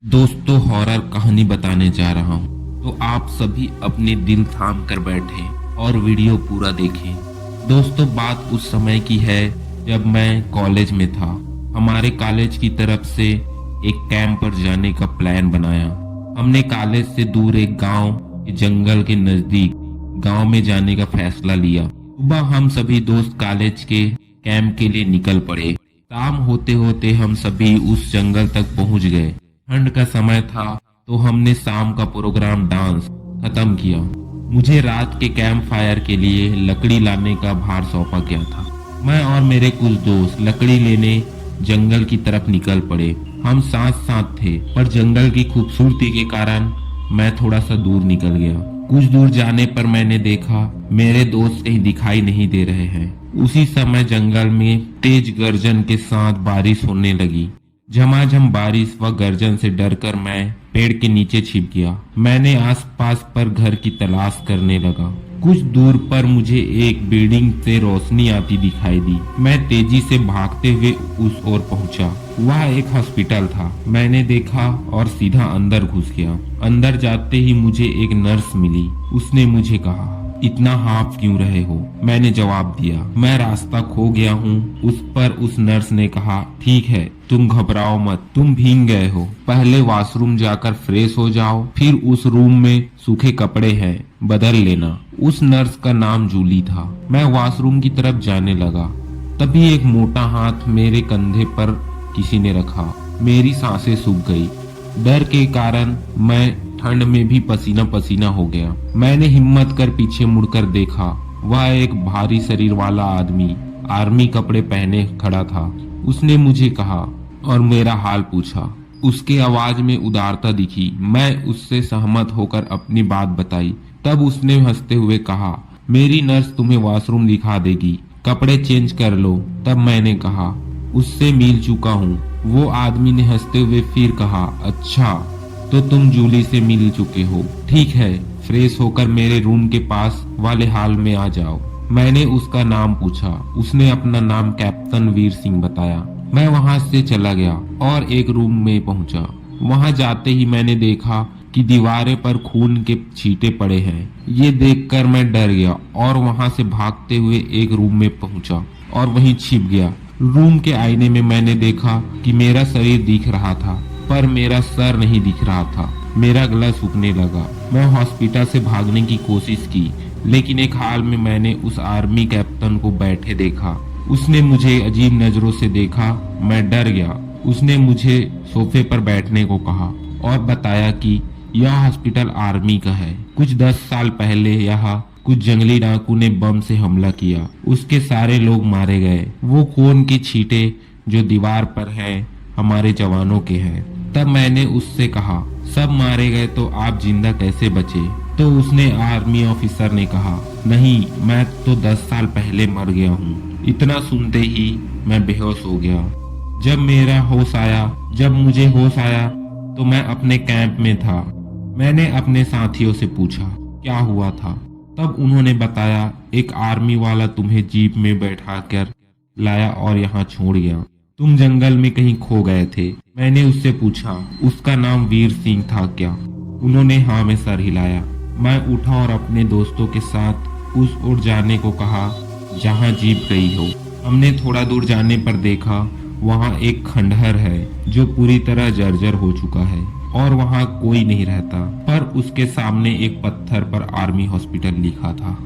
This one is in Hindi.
दोस्तों हॉरर कहानी बताने जा रहा हूँ, तो आप सभी अपने दिल थाम कर बैठे और वीडियो पूरा देखें। दोस्तों बात उस समय की है जब मैं कॉलेज में था। हमारे कॉलेज की तरफ से एक कैंप पर जाने का प्लान बनाया। हमने कॉलेज से दूर एक गांव के जंगल के नजदीक गांव में जाने का फैसला लिया। सुबह हम सभी दोस्त कॉलेज के कैंप के लिए निकल पड़े। शाम होते होते हम सभी उस जंगल तक पहुंच गए। ठंड का समय था तो हमने शाम का प्रोग्राम डांस खत्म किया। मुझे रात के कैंप फायर के लिए लकड़ी लाने का भार सौंपा गया था। मैं और मेरे कुछ दोस्त लकड़ी लेने जंगल की तरफ निकल पड़े। हम साथ साथ थे, पर जंगल की खूबसूरती के कारण मैं थोड़ा सा दूर निकल गया। कुछ दूर जाने पर मैंने देखा मेरे दोस्त कहीं दिखाई नहीं दे रहे हैं। उसी समय जंगल में तेज गर्जन के साथ बारिश होने लगी। झमाझम बारिश व गर्जन से डरकर मैं पेड़ के नीचे छिप गया। मैंने आसपास पर घर की तलाश करने लगा। कुछ दूर पर मुझे एक बिल्डिंग से रोशनी आती दिखाई दी। मैं तेजी से भागते हुए उस ओर पहुंचा। वह एक हॉस्पिटल था। मैंने देखा और सीधा अंदर घुस गया। अंदर जाते ही मुझे एक नर्स मिली। उसने मुझे कहा, इतना हाफ क्यों रहे हो? मैंने जवाब दिया, मैं रास्ता खो गया हूँ। उस पर उस नर्स ने कहा, ठीक है, तुम घबराओ मत, तुम भीग गए हो, पहले वॉशरूम जाकर फ्रेश हो जाओ, फिर उस रूम में सूखे कपड़े हैं, बदल लेना। उस नर्स का नाम जूली था। मैं वॉशरूम की तरफ जाने लगा, तभी एक मोटा हाथ मेरे कंधे पर किसी ने रखा। मेरी सांसें सूख गई। डर के कारण मैं ठंड में भी पसीना पसीना हो गया। मैंने हिम्मत कर पीछे मुड़कर देखा। वह एक भारी शरीर वाला आदमी आर्मी कपड़े पहने खड़ा था। उसने मुझे कहा और मेरा हाल पूछा। उसके आवाज में उदारता दिखी। मैं उससे सहमत होकर अपनी बात बताई। तब उसने हंसते हुए कहा, मेरी नर्स तुम्हें वॉशरूम दिखा देगी, कपड़े चेंज कर लो। तब मैंने कहा, उससे मिल चुका हूँ। वो आदमी ने हंसते हुए फिर कहा, अच्छा तो तुम जूली से मिल चुके हो, ठीक है, फ्रेश होकर मेरे रूम के पास वाले हॉल में आ जाओ। मैंने उसका नाम पूछा। उसने अपना नाम कैप्टन वीर सिंह बताया। मैं वहां से चला गया और एक रूम में पहुंचा। वहां जाते ही मैंने देखा कि दीवारें पर खून के छींटे पड़े हैं। ये देखकर मैं डर गया और वहां से भागते हुए एक रूम में पहुंचा और वहीं छिप गया। रूम के आईने में मैंने देखा कि मेरा शरीर दिख रहा था, पर मेरा सर नहीं दिख रहा था। मेरा गला सूखने लगा। मैं हॉस्पिटल से भागने की कोशिश की, लेकिन एक हाल में मैंने उस आर्मी कैप्टन को बैठे देखा। उसने मुझे अजीब नजरों से देखा। मैं डर गया। उसने मुझे सोफे पर बैठने को कहा और बताया कि यह हॉस्पिटल आर्मी का है। कुछ 10 साल पहले यहाँ कुछ जंगली डाकू ने बम से हमला किया। उसके सारे लोग मारे गए। वो खून की छींटे जो दीवार पर हैं हमारे जवानों के हैं। तब मैंने उससे कहा, सब मारे गए तो आप जिंदा कैसे बचे? तो उसने आर्मी ऑफिसर ने कहा, नहीं, मैं तो 10 साल पहले मर गया हूँ। इतना सुनते ही मैं बेहोश हो गया। जब मुझे होश आया तो मैं अपने कैंप में था। मैंने अपने साथियों से पूछा क्या हुआ था। तब उन्होंने बताया, एक आर्मी वाला तुम्हें जीप में बैठा कर लाया और यहाँ छोड़ गया। तुम जंगल में कहीं खो गए थे। मैंने उससे पूछा, उसका नाम वीर सिंह था क्या? उन्होंने हाँ में सर हिलाया। मैं उठा और अपने दोस्तों के साथ उस ओर जाने को कहा जहाँ जीप गई हो। हमने थोड़ा दूर जाने पर देखा वहाँ एक खंडहर है जो पूरी तरह जर्जर हो चुका है और वहाँ कोई नहीं रहता, पर उसके सामने एक पत्थर पर आर्मी हॉस्पिटल लिखा था।